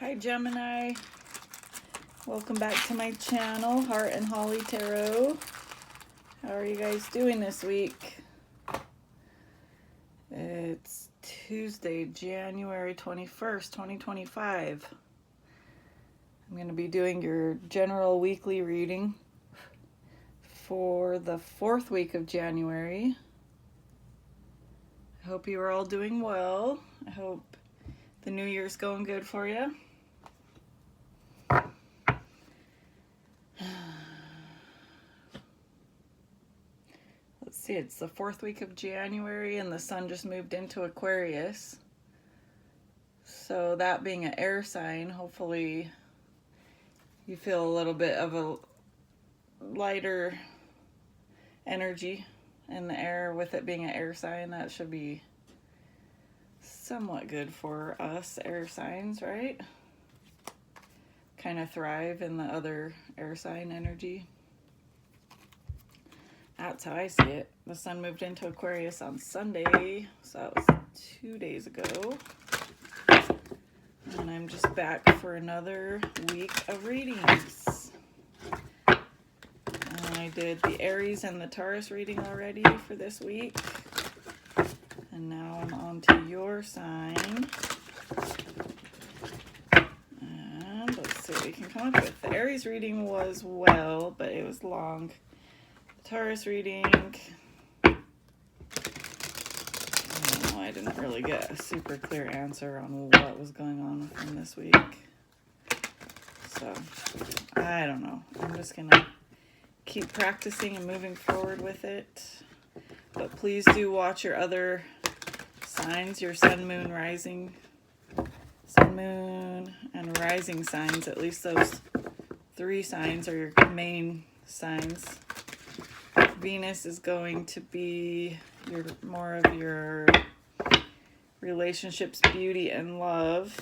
Hi Gemini, welcome back to my channel, Heart and Holly Tarot. How are you guys doing this week? It's Tuesday, January 21st, 2025. I'm going to be doing your general weekly reading for the 4th week of January. I hope you are all doing well. I hope the new year's going good for you. Let's see, it's the 4th week of January and the sun just moved into Aquarius. So that being an air sign, hopefully you feel a little bit of a lighter energy in the air with it being an air sign. That should be somewhat good for us air signs, right? Kind of thrive in the other air sign energy. That's how I see it. The sun moved into Aquarius on Sunday, so that was 2 days ago. And I'm just back for another week of readings. And I did the Aries and the Taurus reading already for this week. And now I'm on to your sign. And let's see what we can come up with. The Aries reading was well, but it was long. Taurus reading, I didn't really get a super clear answer on what was going on with him this week. So, I don't know. I'm just going to keep practicing and moving forward with it. But please do watch your other signs, your sun, moon, rising, sun, moon, and rising signs. At least those 3 signs are your main signs. Venus is going to be more of your relationships, beauty, and love.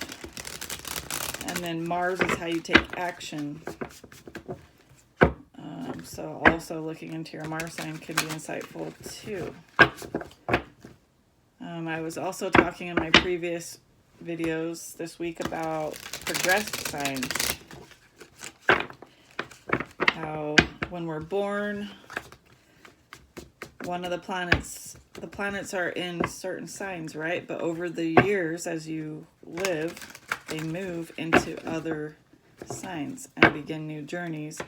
And then Mars is how you take action. So also looking into your Mars sign can be insightful too. I was also talking in my previous videos this week about progressed signs. How when we're born, one of the planets are in certain signs, right? But over the years, as you live, they move into other signs and begin new journeys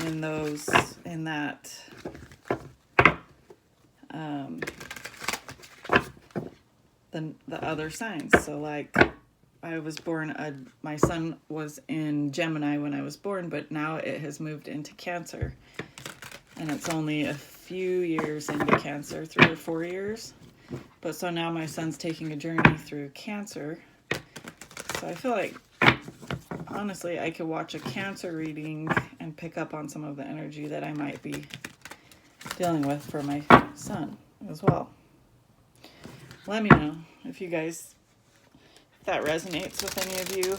in that the other signs. So like I was born, my sun was in Gemini when I was born, but now it has moved into Cancer. And it's only a few years into Cancer, 3 or 4 years. But so now my son's taking a journey through Cancer. So I feel like, honestly, I could watch a Cancer reading and pick up on some of the energy that I might be dealing with for my son as well. Let me know if that resonates with any of you.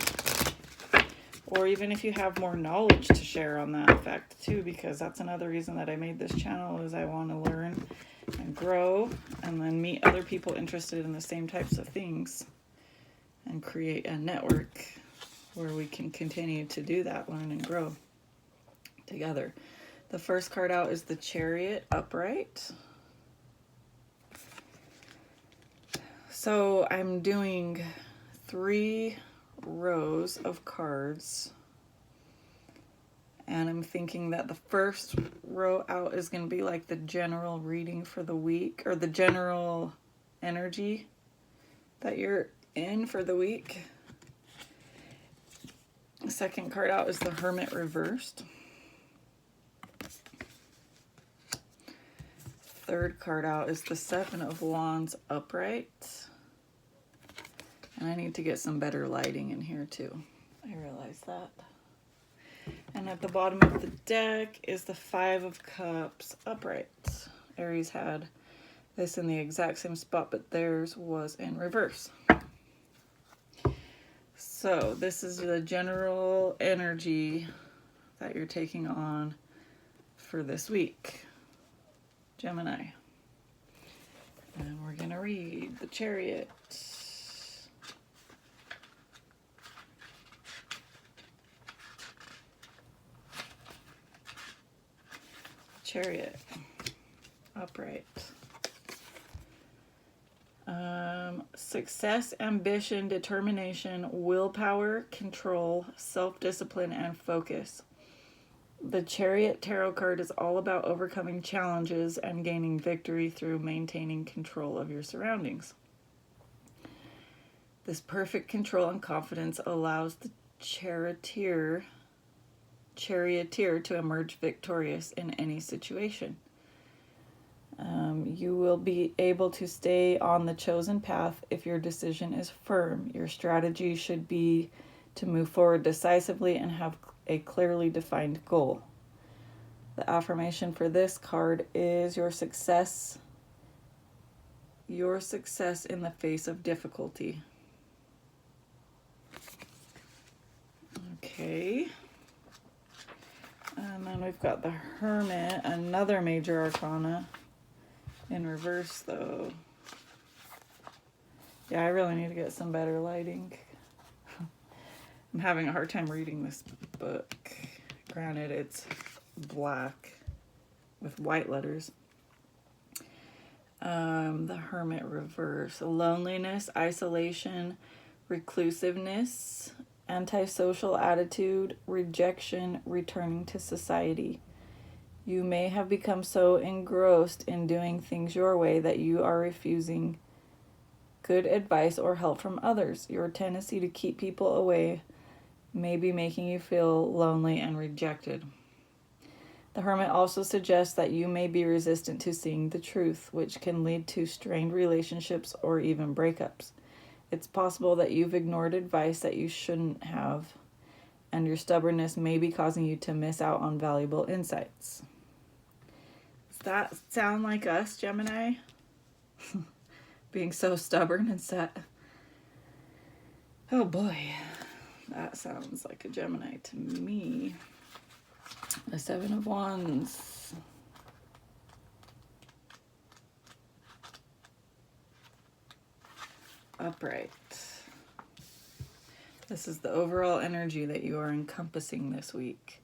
Or even if you have more knowledge to share on that fact too, because that's another reason that I made this channel, is I want to learn and grow and then meet other people interested in the same types of things and create a network where we can continue to do that, learn and grow together. The first card out is the Chariot upright. So I'm doing 3 rows of cards, and I'm thinking that the first row out is going to be like the general reading for the week, or the general energy that you're in for the week. The second card out is the Hermit reversed. Third card out is the Seven of Wands upright. And I need to get some better lighting in here too. I realize that. And at the bottom of the deck is the Five of Cups upright. Aries had this in the exact same spot, but theirs was in reverse. So this is the general energy that you're taking on for this week, Gemini. And we're going to read the Chariot. Chariot, upright. Success, ambition, determination, willpower, control, self-discipline, and focus. The Chariot tarot card is all about overcoming challenges and gaining victory through maintaining control of your surroundings. This perfect control and confidence allows the charioteer to emerge victorious in any situation. You will be able to stay on the chosen path if your decision is firm. Your strategy should be to move forward decisively and have a clearly defined goal. The affirmation for this card is your success in the face of difficulty. Okay. And then we've got the Hermit, another major arcana. In reverse, though. Yeah, I really need to get some better lighting. I'm having a hard time reading this book. Granted, it's black with white letters. The Hermit reverse. Loneliness, isolation, reclusiveness, antisocial attitude, rejection, returning to society. You may have become so engrossed in doing things your way that you are refusing good advice or help from others. Your tendency to keep people away may be making you feel lonely and rejected. The Hermit also suggests that you may be resistant to seeing the truth, which can lead to strained relationships or even breakups. It's possible that you've ignored advice that you shouldn't have, and your stubbornness may be causing you to miss out on valuable insights. Does that sound like us, Gemini? Being so stubborn and set. Oh boy, that sounds like a Gemini to me. The Seven of Wands. Upright. This is the overall energy that you are encompassing this week.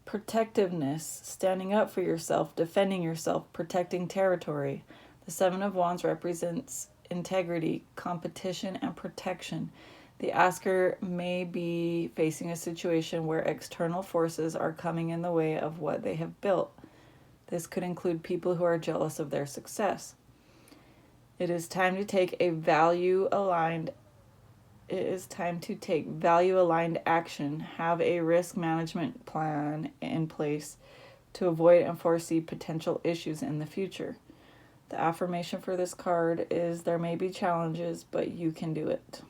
Protectiveness, standing up for yourself, defending yourself, protecting territory. The Seven of Wands represents integrity, competition, and protection. The asker may be facing a situation where external forces are coming in the way of what they have built. This could include people who are jealous of their success. It is time to take value-aligned action. Have a risk management plan in place to avoid and foresee potential issues in the future. The affirmation for this card is there may be challenges, but you can do it.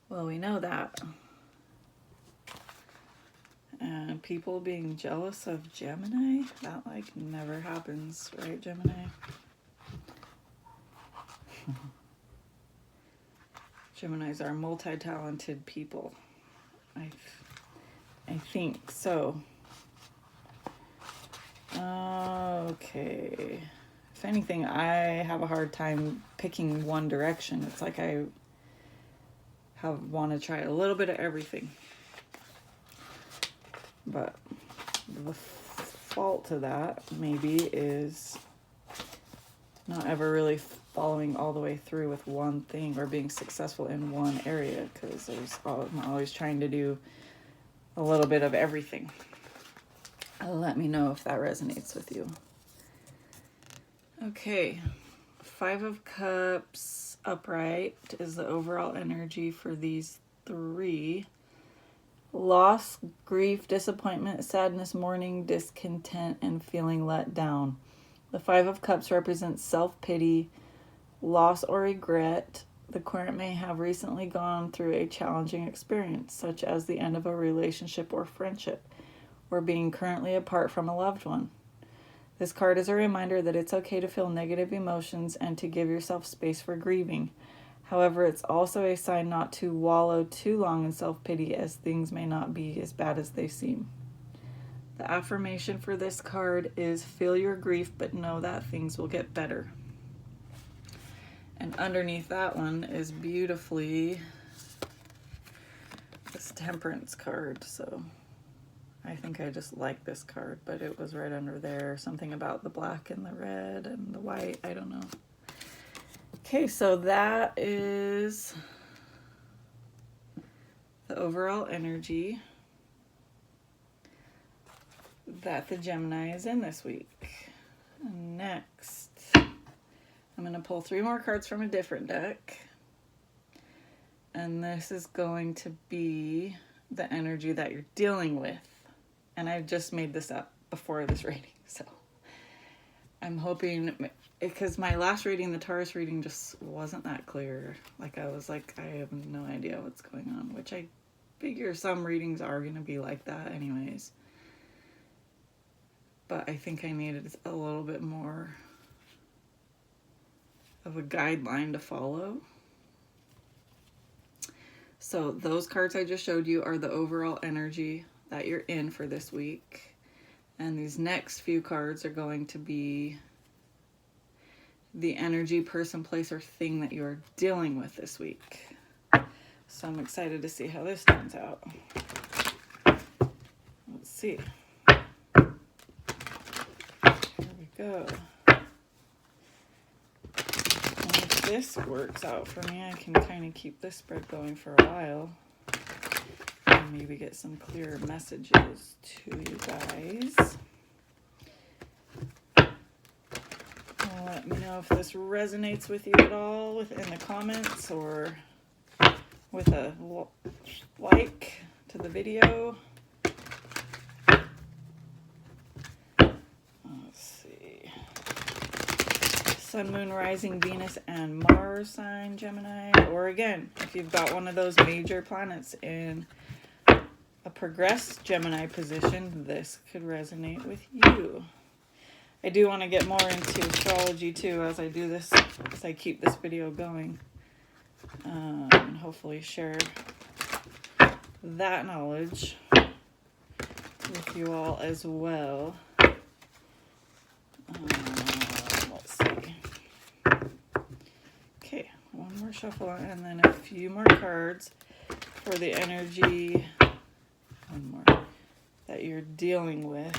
Well, we know that. And people being jealous of Gemini, that like never happens, right, Gemini? Geminis are multi-talented people. I think so. Okay. If anything, I have a hard time picking one direction. It's like I want to try a little bit of everything. But the fault to that maybe is not ever really following all the way through with one thing or being successful in one area, because I'm always trying to do a little bit of everything. Let me know if that resonates with you. Okay, Five of Cups upright is the overall energy for these three. Loss, grief, disappointment, sadness, mourning, discontent, and feeling let down. The Five of Cups represents self-pity, loss, or regret. The client may have recently gone through a challenging experience, such as the end of a relationship or friendship, or being currently apart from a loved one. This card is a reminder that it's okay to feel negative emotions and to give yourself space for grieving. However, it's also a sign not to wallow too long in self-pity, as things may not be as bad as they seem. The affirmation for this card is feel your grief, but know that things will get better. And underneath that one is beautifully this Temperance card. So I think I just like this card, but it was right under there. Something about the black and the red and the white. I don't know. Okay, so that is the overall energy that the Gemini is in this week. Next, I'm going to pull 3 more cards from a different deck. And this is going to be the energy that you're dealing with. And I just made this up before this reading, so I'm hoping, because my last reading, the Taurus reading, just wasn't that clear. Like, I was like, I have no idea what's going on, which I figure some readings are going to be like that anyways. But I think I needed a little bit more of a guideline to follow. So those cards I just showed you are the overall energy that you're in for this week. And these next few cards are going to be the energy, person, place, or thing that you're dealing with this week. So I'm excited to see how this turns out. Let's see. Here we go. And if this works out for me, I can kind of keep this spread going for a while. And maybe get some clearer messages to you guys. Let me know if this resonates with you at all within the comments or with a like to the video. Let's see. Sun, Moon, Rising, Venus, and Mars sign, Gemini. Or again, if you've got one of those major planets in a progressed Gemini position, this could resonate with you. I do want to get more into astrology too as I do this, as I keep this video going. And hopefully share that knowledge with you all as well. Let's see. Okay, one more shuffle and then a few more cards for the energy, one more, that you're dealing with.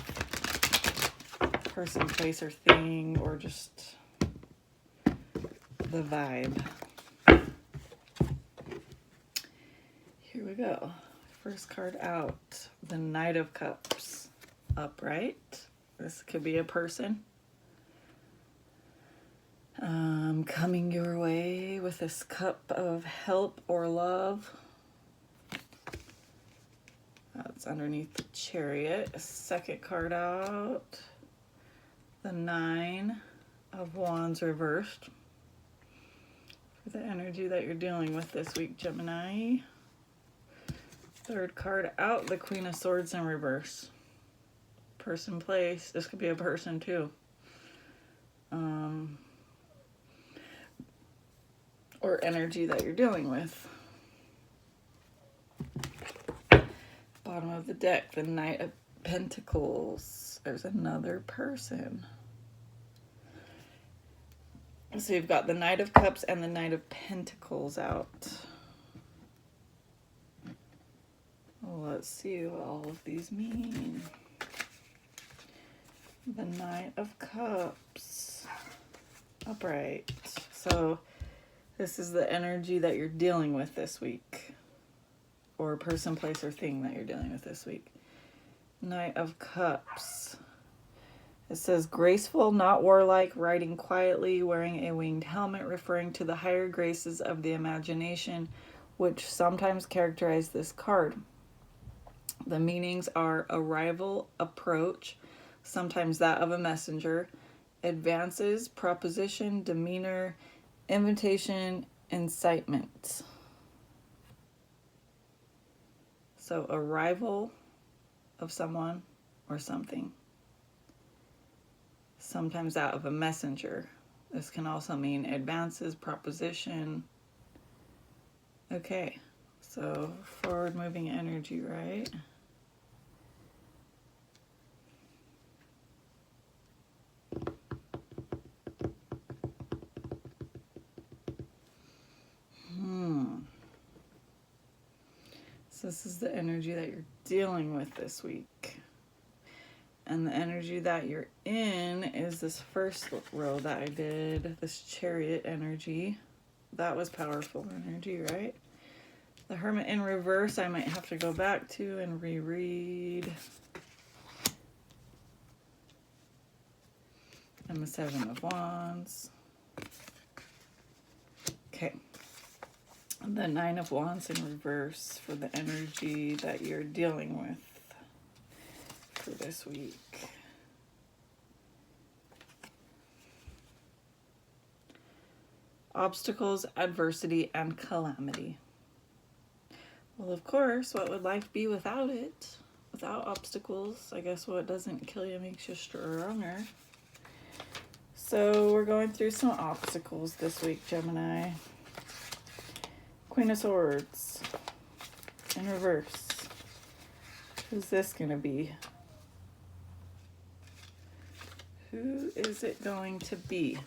Person, place, or thing, or just the vibe. Here we go. First card out, the Knight of Cups, upright. This could be a person coming your way with this cup of help or love. That's underneath the Chariot. A second card out, the Nine of Wands reversed, for the energy that you're dealing with this week, Gemini. Third card out, the Queen of Swords in reverse. Person, place. This could be a person too. Or energy that you're dealing with. Bottom of the deck, the Knight of Pentacles. There's another person. So you've got the Knight of Cups and the Knight of Pentacles out. Let's see what all of these mean. The Knight of Cups, upright. So this is the energy that you're dealing with this week. Or person, place, or thing that you're dealing with this week. Knight of Cups. It says, graceful, not warlike, riding quietly, wearing a winged helmet, referring to the higher graces of the imagination, which sometimes characterize this card. The meanings are arrival, approach, sometimes that of a messenger, advances, proposition, demeanor, invitation, incitement. So arrival of someone or something. Sometimes that of a messenger. This can also mean advances, proposition. Okay, so forward moving energy, right? So this is the energy that you're dealing with this week. And the energy that you're in is this first row that I did, this Chariot energy. That was powerful energy, right? The Hermit in reverse, I might have to go back to and reread. And the Seven of Wands. Okay. The Nine of Wands in reverse for the energy that you're dealing with for this week. Obstacles, adversity, and calamity. Well, of course, what would life be without it? Without obstacles? I guess what doesn't kill you makes you stronger. So we're going through some obstacles this week, Gemini. Queen of Swords in reverse. Who's this going to be? Who is it going to be?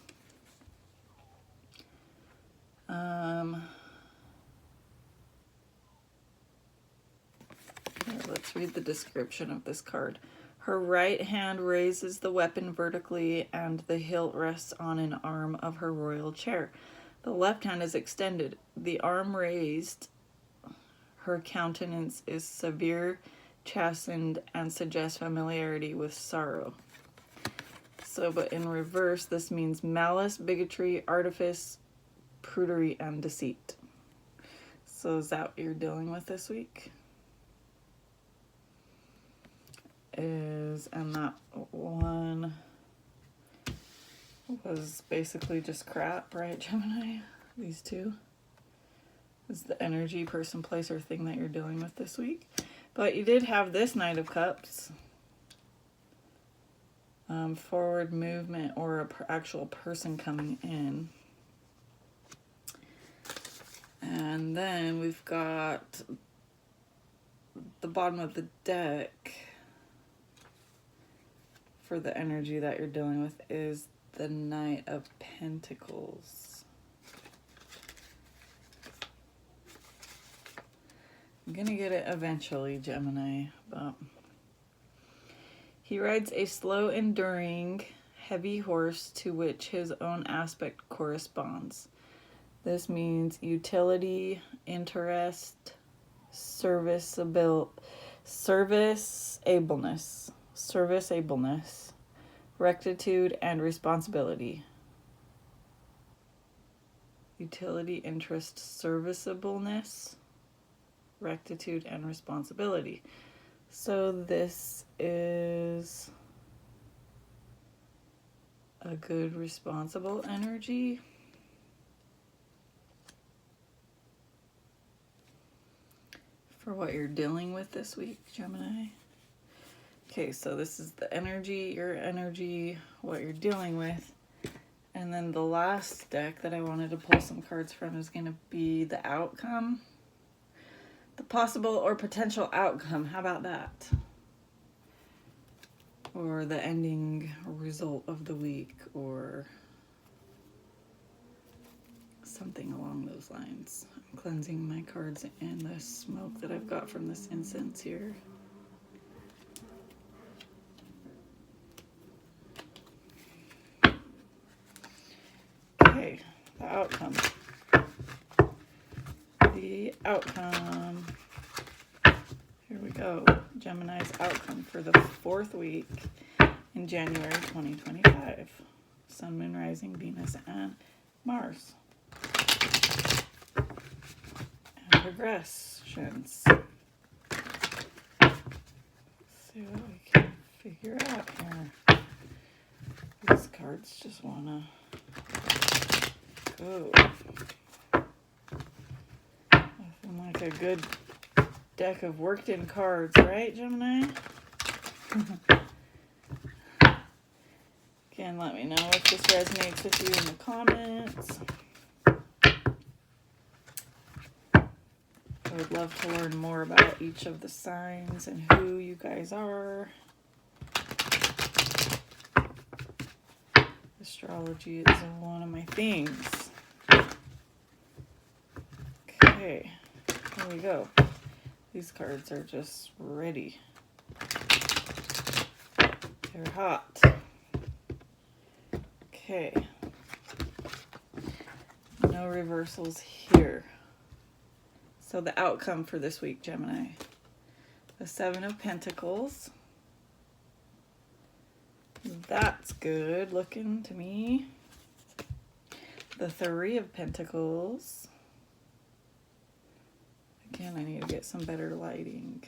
Let's read the description of this card. Her right hand raises the weapon vertically and the hilt rests on an arm of her royal chair. The left hand is extended. The arm raised. Her countenance is severe, chastened, and suggests familiarity with sorrow. So, but in reverse, this means malice, bigotry, artifice, prudery, and deceit. So is that what you're dealing with this week? And that one was basically just crap, right, Gemini? These two is the energy, person, place, or thing that you're dealing with this week. But you did have this Knight of Cups. Forward movement or an actual person coming in. And then we've got the bottom of the deck for the energy that you're dealing with is the Knight of Pentacles. I'm gonna get it eventually, Gemini, but he rides a slow, enduring, heavy horse to which his own aspect corresponds. This means utility, interest, serviceableness, rectitude, and responsibility. Utility, interest, serviceableness, rectitude, and responsibility. So this is a good, responsible energy. For what you're dealing with this week, Gemini. Okay, so this is the energy, your energy, what you're dealing with. And then the last deck that I wanted to pull some cards from is going to be the outcome. The possible or potential outcome. How about that? Or the ending result of the week, or something along those lines. I'm cleansing my cards in the smoke that I've got from this incense here. Okay, the outcome. The outcome. Here we go. Gemini's outcome for the 4th week in January 2025. Sun, Moon, Rising, Venus, and Mars. And progressions. Let's see what we can figure out here. These cards just want to go. Nothing like a good deck of worked in cards, right, Gemini? Again, let me know if this resonates with you in the comments. I would love to learn more about each of the signs and who you guys are. Astrology is one of my things. Okay, here we go. These cards are just ready. They're hot. Okay. No reversals here. So the outcome for this week, Gemini. The Seven of Pentacles. That's good looking to me. The Three of Pentacles. Again, I need to get some better lighting.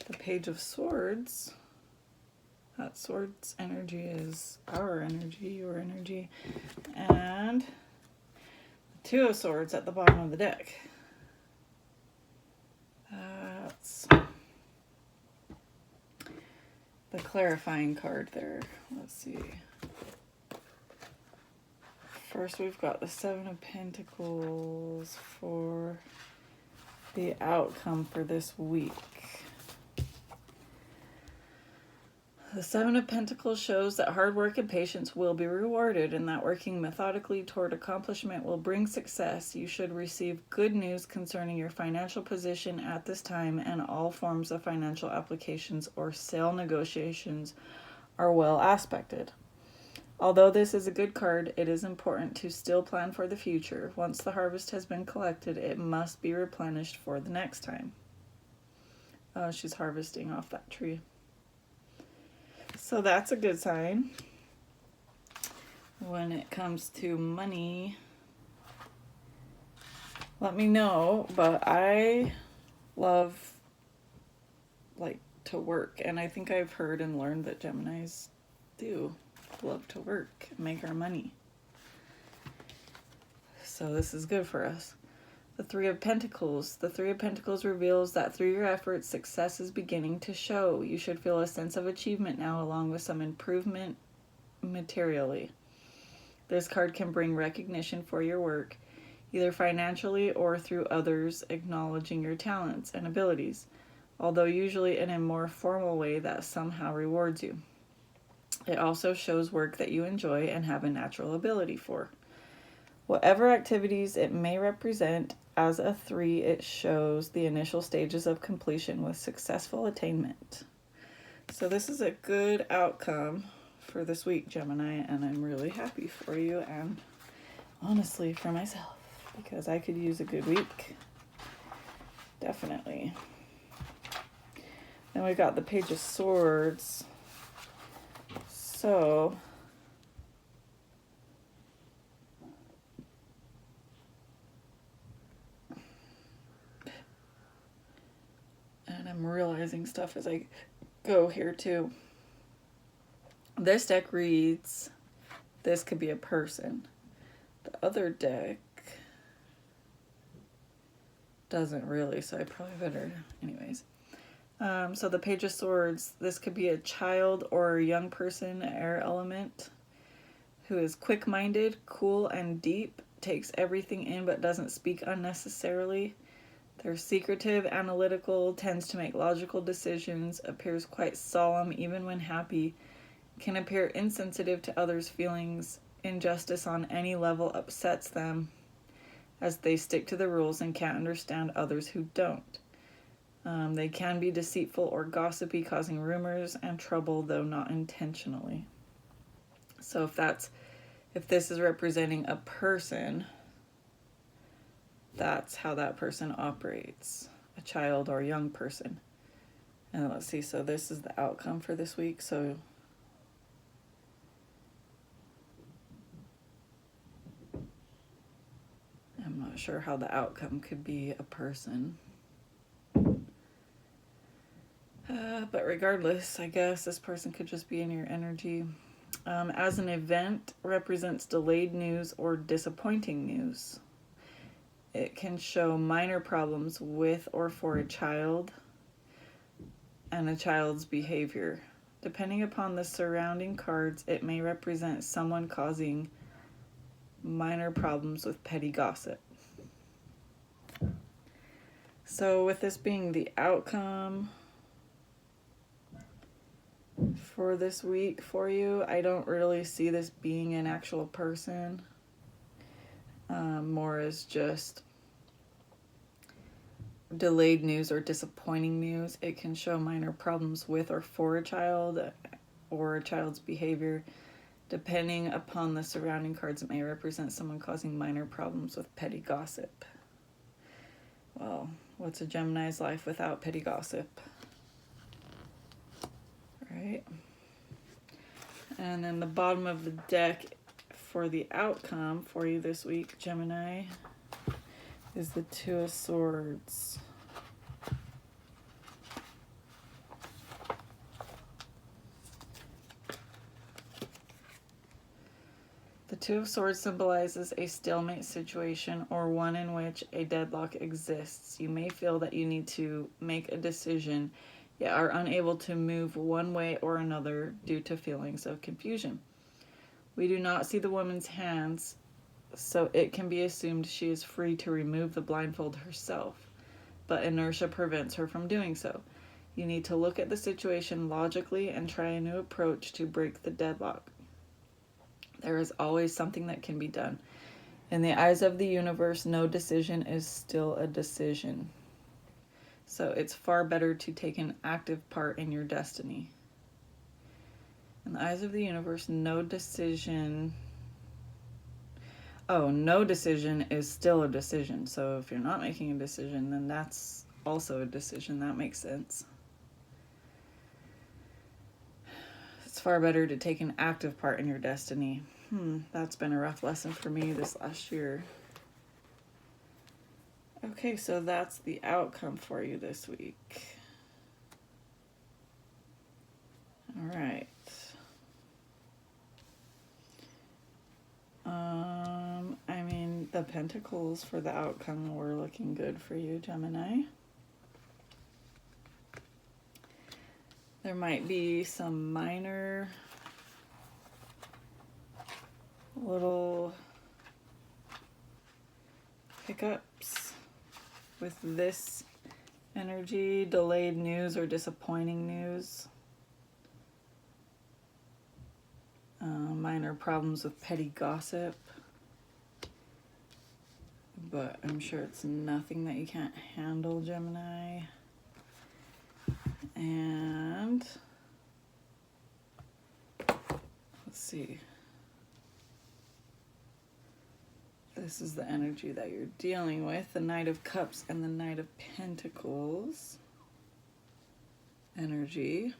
The Page of Swords. That Swords energy is our energy, your energy. And the Two of Swords at the bottom of the deck. That's the clarifying card there. Let's see. First, we've got the Seven of Pentacles for the outcome for this week. The Seven of Pentacles shows that hard work and patience will be rewarded and that working methodically toward accomplishment will bring success. You should receive good news concerning your financial position at this time, and all forms of financial applications or sale negotiations are well aspected. Although this is a good card, it is important to still plan for the future. Once the harvest has been collected, it must be replenished for the next time. Oh, she's harvesting off that tree. So that's a good sign. When it comes to money, let me know, but I love to work, and I think I've heard and learned that Geminis do love to work and make our money. So this is good for us. The Three of Pentacles. The Three of Pentacles reveals that through your efforts, success is beginning to show. You should feel a sense of achievement now, along with some improvement materially. This card can bring recognition for your work, either financially or through others acknowledging your talents and abilities, although usually in a more formal way that somehow rewards you. It also shows work that you enjoy and have a natural ability for. Whatever activities it may represent, as a 3, it shows the initial stages of completion with successful attainment. So this is a good outcome for this week, Gemini, and I'm really happy for you and honestly for myself, because I could use a good week. Definitely. Then we got the Page of Swords. So and I'm realizing stuff as I go here too. This deck reads, this could be a person. The other deck doesn't really, so I probably better, anyways. So the Page of Swords, this could be a child or a young person, air element, who is quick-minded, cool, and deep, takes everything in but doesn't speak unnecessarily. They're secretive, analytical, tends to make logical decisions, appears quite solemn even when happy, can appear insensitive to others' feelings. Injustice on any level upsets them, as they stick to the rules and can't understand others who don't. They can be deceitful or gossipy, causing rumors and trouble, though not intentionally. So if this is representing a person, that's how that person operates, a child or young person. And let's see, so this is the outcome for this week. So I'm not sure how the outcome could be a person. But regardless, I guess this person could just be in your energy. As an event, represents delayed news or disappointing news. It can show minor problems with or for a child and a child's behavior. Depending upon the surrounding cards, it may represent someone causing minor problems with petty gossip. So with this being the outcome for this week for you, I don't really see this being an actual person. More as just delayed news or disappointing news. It can show minor problems with or for a child or a child's behavior. Depending upon the surrounding cards, it may represent someone causing minor problems with petty gossip. Well, what's a Gemini's life without petty gossip? Right? And then the bottom of the deck for the outcome for you this week, Gemini, is the Two of Swords. The Two of Swords symbolizes a stalemate situation or one in which a deadlock exists. You may feel that you need to make a decision, yet are unable to move one way or another due to feelings of confusion. We do not see the woman's hands, so it can be assumed she is free to remove the blindfold herself, but inertia prevents her from doing so. You need to look at the situation logically and try a new approach to break the deadlock. There is always something that can be done. In the eyes of the universe, no decision is still a decision. So it's far better to take an active part in your destiny. In the eyes of the universe, no decision is still a decision. So if you're not making a decision, then that's also a decision. That makes sense. It's far better to take an active part in your destiny. That's been a rough lesson for me this last year. Okay, so that's the outcome for you this week. All right. The Pentacles for the outcome were looking good for you, Gemini. There might be some minor little hiccups with this energy, delayed news or disappointing news. Minor problems with petty gossip. But I'm sure it's nothing that you can't handle, Gemini. And let's see. This is the energy that you're dealing with. The Knight of Cups and the Knight of Pentacles energy.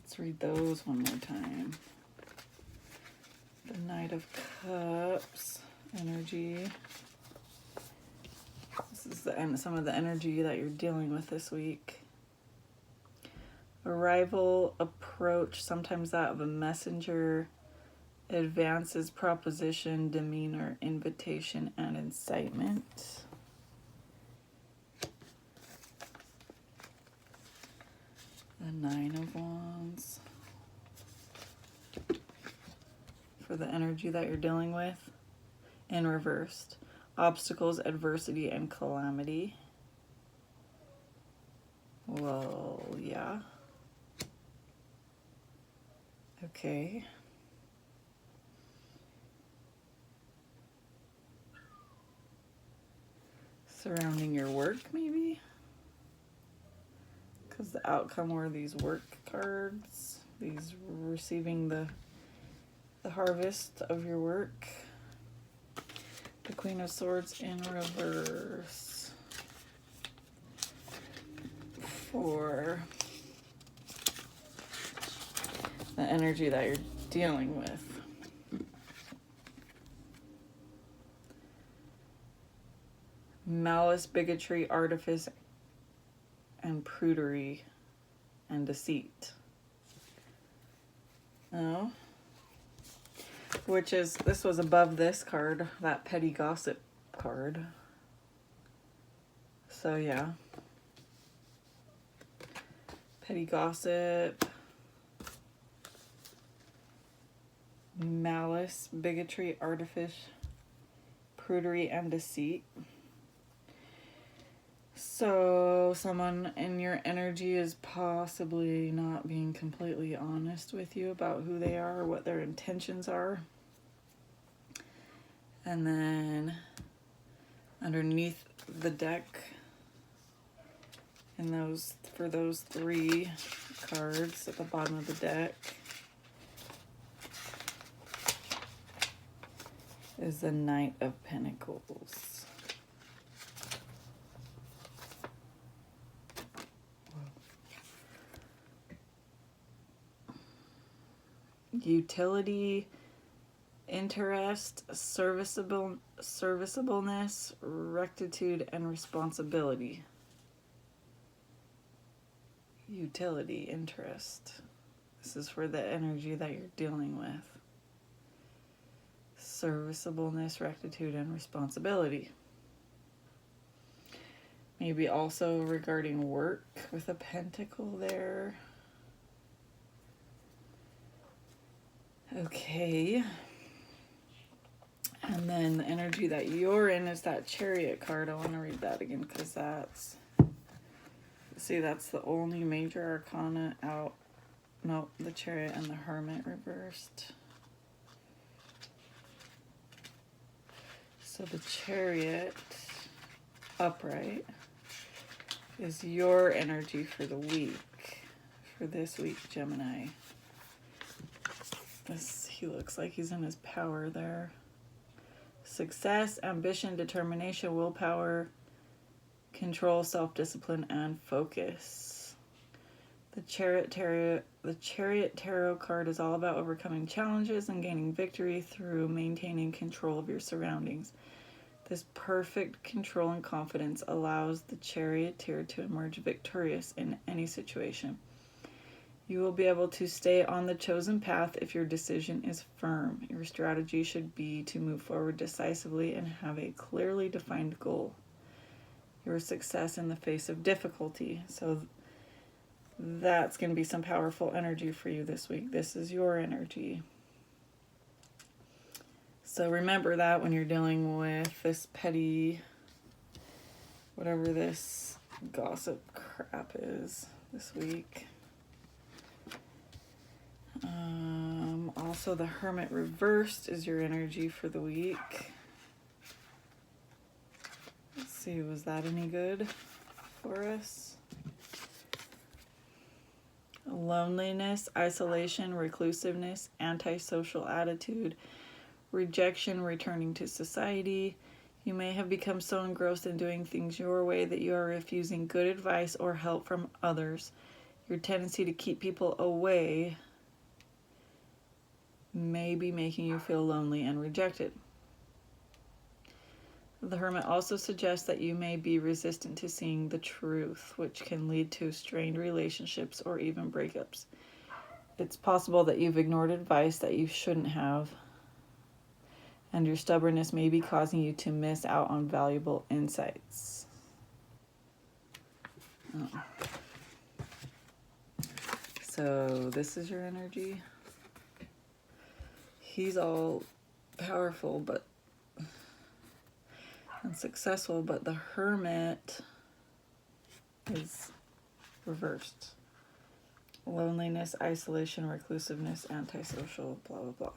Let's read those one more time. The Knight of Cups energy. This is some of the energy that you're dealing with this week. Arrival, approach, sometimes that of a messenger, advances, proposition, demeanor, invitation, and incitement. The Nine of Wands. For the energy that you're dealing with, in reversed. Obstacles, adversity, and calamity. Well, yeah. Okay. Surrounding your work, maybe? Because the outcome were these work cards. These receiving the harvest of your work. The Queen of Swords in reverse. For the energy that you're dealing with. Malice, bigotry, artifice, and prudery, and deceit. Oh. This was above this card, that petty gossip card. So yeah. Petty gossip, malice, bigotry, artifice, prudery, and deceit. So someone in your energy is possibly not being completely honest with you about who they are or what their intentions are. And then underneath the deck, and for those 3 cards at the bottom of the deck is the Knight of Pentacles. Utility, interest, serviceableness, rectitude, and responsibility. Utility, interest. This is for the energy that you're dealing with. Serviceableness, rectitude, and responsibility. Maybe also regarding work with a pentacle there. Okay. And then the energy that you're in is that Chariot card. I want to read that again because that's the only major arcana out. Nope, the Chariot and the Hermit reversed. So the Chariot upright is your energy for the week. For this week, Gemini. He looks like he's in his power there. Success, ambition, determination, willpower, control, self-discipline, and focus. The Chariot Tarot card is all about overcoming challenges and gaining victory through maintaining control of your surroundings. This perfect control and confidence allows the Charioteer to emerge victorious in any situation. You will be able to stay on the chosen path if your decision is firm. Your strategy should be to move forward decisively and have a clearly defined goal. Your success in the face of difficulty. So that's going to be some powerful energy for you this week. This is your energy. So remember that when you're dealing with this petty, whatever this gossip crap is this week. Also, the Hermit reversed is your energy for the week. Let's see, was that any good for us? Loneliness, isolation, reclusiveness, antisocial attitude, rejection, returning to society. You may have become so engrossed in doing things your way that you are refusing good advice or help from others. Your tendency to keep people away may be making you feel lonely and rejected. The Hermit also suggests that you may be resistant to seeing the truth, which can lead to strained relationships or even breakups. It's possible that you've ignored advice that you shouldn't have, and your stubbornness may be causing you to miss out on valuable insights. Oh. So this is your energy. He's all powerful and successful, but the Hermit is reversed. Loneliness, isolation, reclusiveness, antisocial, blah, blah,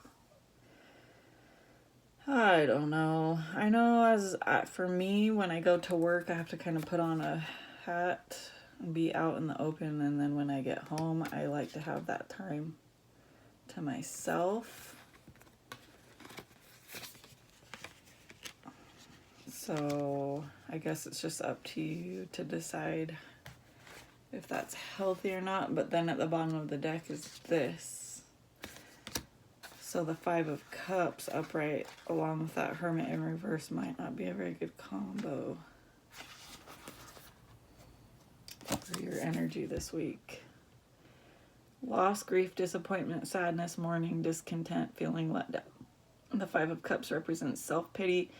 blah. I don't know. I know for me, when I go to work, I have to kind of put on a hat and be out in the open, and then when I get home, I like to have that time to myself. So I guess it's just up to you to decide if that's healthy or not. But then at the bottom of the deck is this. So the 5 of Cups upright along with that Hermit in reverse might not be a very good combo for your energy this week. Loss, grief, disappointment, sadness, mourning, discontent, feeling let down. The 5 of Cups represents self-pity,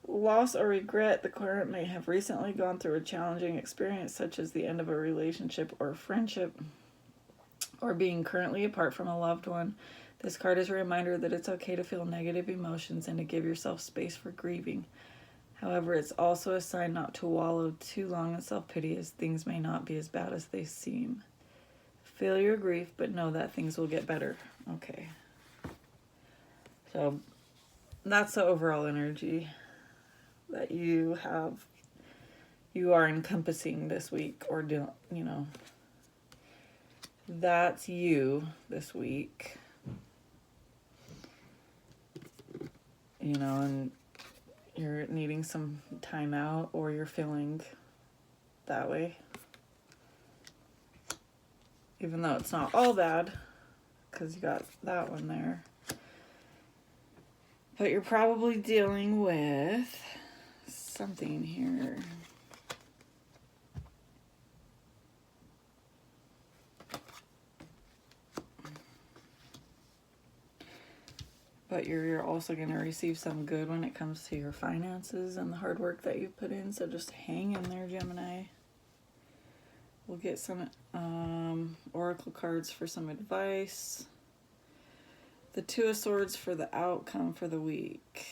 loss, or regret. The client may have recently gone through a challenging experience, such as the end of a relationship or friendship, or being currently apart from a loved one. This card is a reminder that it's okay to feel negative emotions and to give yourself space for grieving. However, it's also a sign not to wallow too long in self-pity, as things may not be as bad as they seem. Feel your grief, but know that things will get better. Okay. So that's the overall energy that you are encompassing this week, or that's you this week. And you're needing some time out, or you're feeling that way. Even though it's not all bad, because you got that one there. But you're probably dealing with something here. But you're also going to receive some good when it comes to your finances and the hard work that you put in. So just hang in there, Gemini. We'll get some oracle cards for some advice. The Two of Swords for the outcome for the week.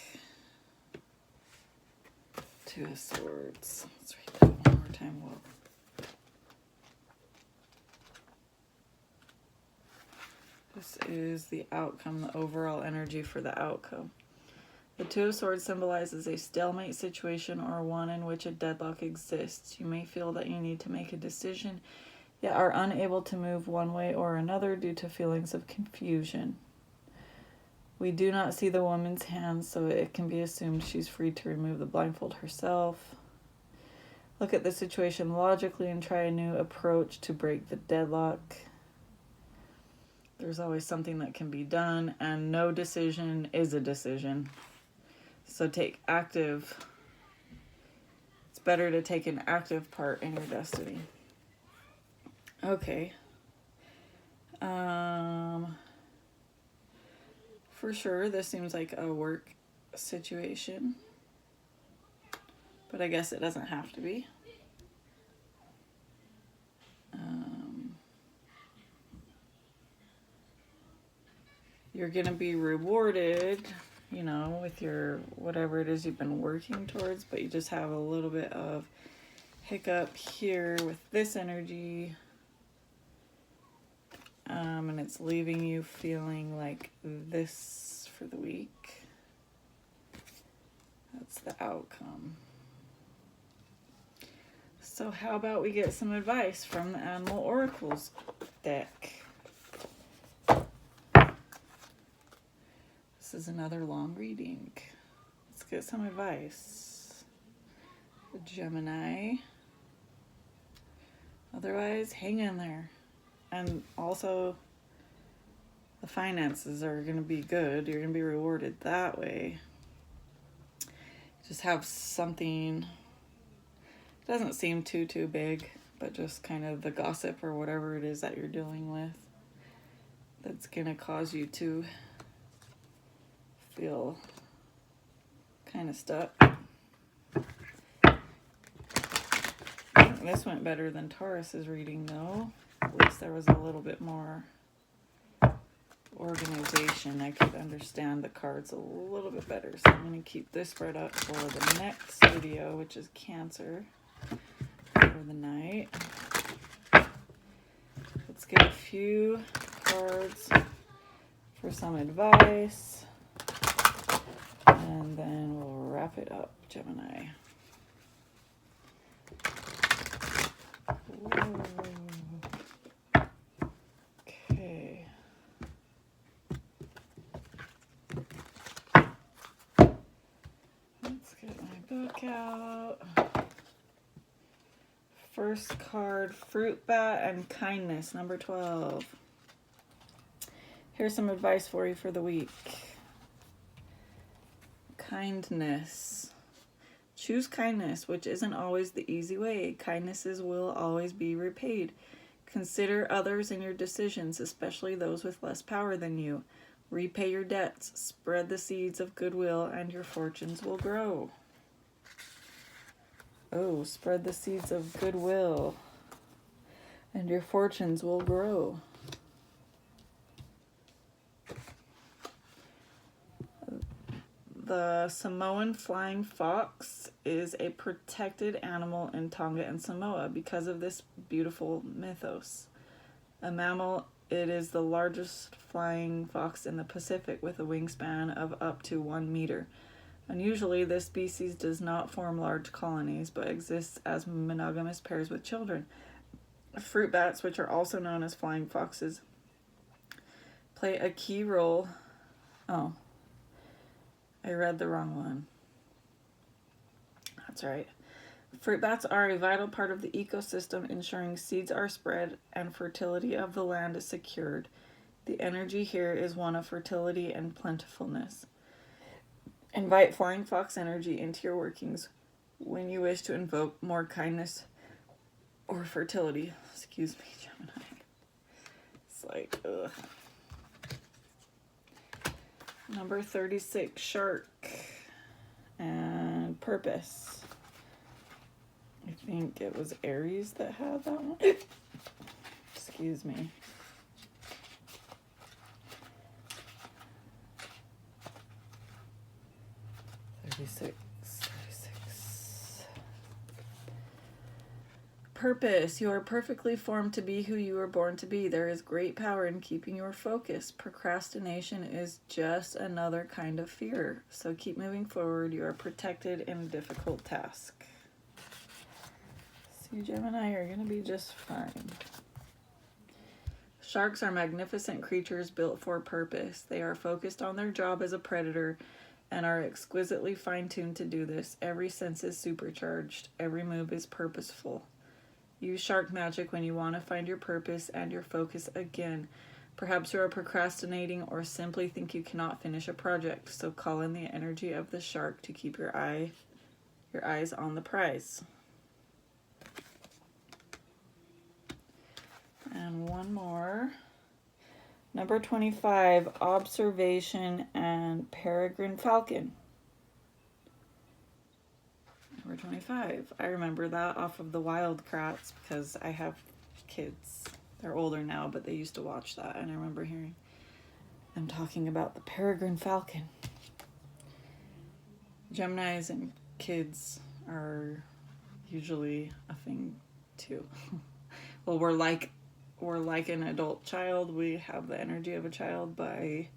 Two of Swords. Let's read that one more time. This is the outcome, the overall energy for the outcome. The Two of Swords symbolizes a stalemate situation, or one in which a deadlock exists. You may feel that you need to make a decision, yet are unable to move one way or another due to feelings of confusion. We do not see the woman's hands, so it can be assumed she's free to remove the blindfold herself. Look at the situation logically and try a new approach to break the deadlock. There's always something that can be done, and no decision is a decision. So it's better to take an active part in your destiny. Okay. For sure, this seems like a work situation. But I guess it doesn't have to be. You're going to be rewarded, with your whatever it is you've been working towards, but you just have a little bit of hiccup here with this energy. And it's leaving you feeling like this for the week. That's the outcome. So how about we get some advice from the Animal Oracles deck? This is another long reading. Let's get some advice. The Gemini. Otherwise, hang in there. And also, the finances are going to be good. You're going to be rewarded that way. Just have something, it doesn't seem too big, but just kind of the gossip or whatever it is that you're dealing with that's going to cause you to feel kind of stuck. This went better than Taurus's reading, though. At least there was a little bit more organization. I could understand the cards a little bit better. So I'm going to keep this spread up for the next video, which is Cancer for the night. Let's get a few cards for some advice. And then we'll wrap it up, Gemini. Ooh. Okay. Let's get my book out. First card, Fruit Bat and Kindness, number 12. Here's some advice for you for the week. Kindness. Choose kindness, which isn't always the easy way. Kindnesses will always be repaid. Consider others in your decisions, especially those with less power than you. Repay your debts. Spread the seeds of goodwill, and your fortunes will grow. Oh, spread the seeds of goodwill, and your fortunes will grow. The Samoan flying fox is a protected animal in Tonga and Samoa because of this beautiful mythos. A mammal, it is the largest flying fox in the Pacific with a wingspan of up to 1 meter. Unusually, this species does not form large colonies, but exists as monogamous pairs with children. Fruit bats, which are also known as flying foxes, play a key role. Oh, I read the wrong one. That's right. Fruit bats are a vital part of the ecosystem, ensuring seeds are spread and fertility of the land is secured. The energy here is one of fertility and plentifulness. Invite flying fox energy into your workings when you wish to invoke more kindness or fertility. Excuse me, Gemini. It's like, ugh. Number 36, shark and purpose. I think it was Aries that had that one. Excuse me. Thirty-six. Purpose. You are perfectly formed to be who you were born to be. There is great power in keeping your focus. Procrastination is just another kind of fear. So keep moving forward. You are protected in a difficult task. So you Gemini are going to be just fine. Sharks are magnificent creatures built for purpose. They are focused on their job as a predator and are exquisitely fine-tuned to do this. Every sense is supercharged. Every move is purposeful. Use shark magic when you want to find your purpose and your focus again. Perhaps you are procrastinating or simply think you cannot finish a project, so call in the energy of the shark to keep your eyes on the prize. And one more. Number 25, observation and peregrine falcon. Number 25. I remember that off of the Wildcrats because I have kids. They're older now, but they used to watch that, and I remember hearing them talking about the peregrine falcon. Geminis and kids are usually a thing too. Well, we're like an adult child. We have the energy of a child, but I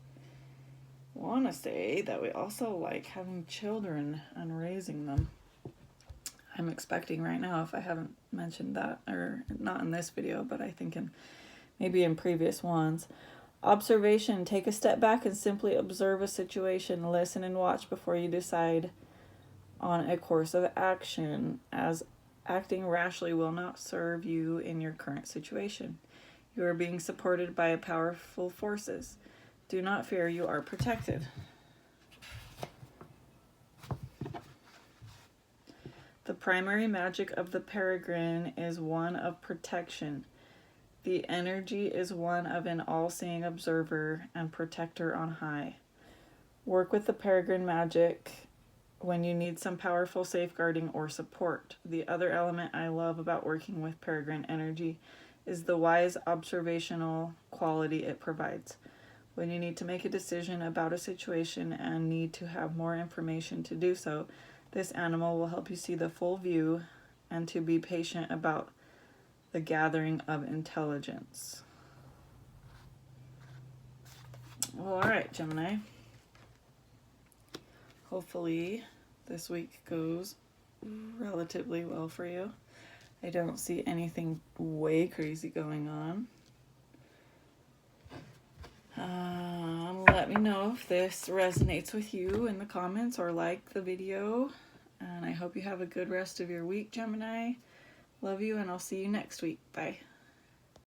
want to say that we also like having children and raising them. I'm expecting right now, if I haven't mentioned that, or not in this video, but I think maybe in previous ones. Observation. Take a step back and simply observe a situation. Listen and watch before you decide on a course of action, as acting rashly will not serve you in your current situation. You are being supported by powerful forces. Do not fear, you are protected. The primary magic of the peregrine is one of protection. The energy is one of an all-seeing observer and protector on high. Work with the peregrine magic when you need some powerful safeguarding or support. The other element I love about working with peregrine energy is the wise observational quality it provides. When you need to make a decision about a situation and need to have more information to do so, this animal will help you see the full view and to be patient about the gathering of intelligence. Well, all right, Gemini. Hopefully this week goes relatively well for you. I don't see anything way crazy going on. Let me know if this resonates with you in the comments or like the video. And I hope you have a good rest of your week, Gemini. Love you, and I'll see you next week. Bye.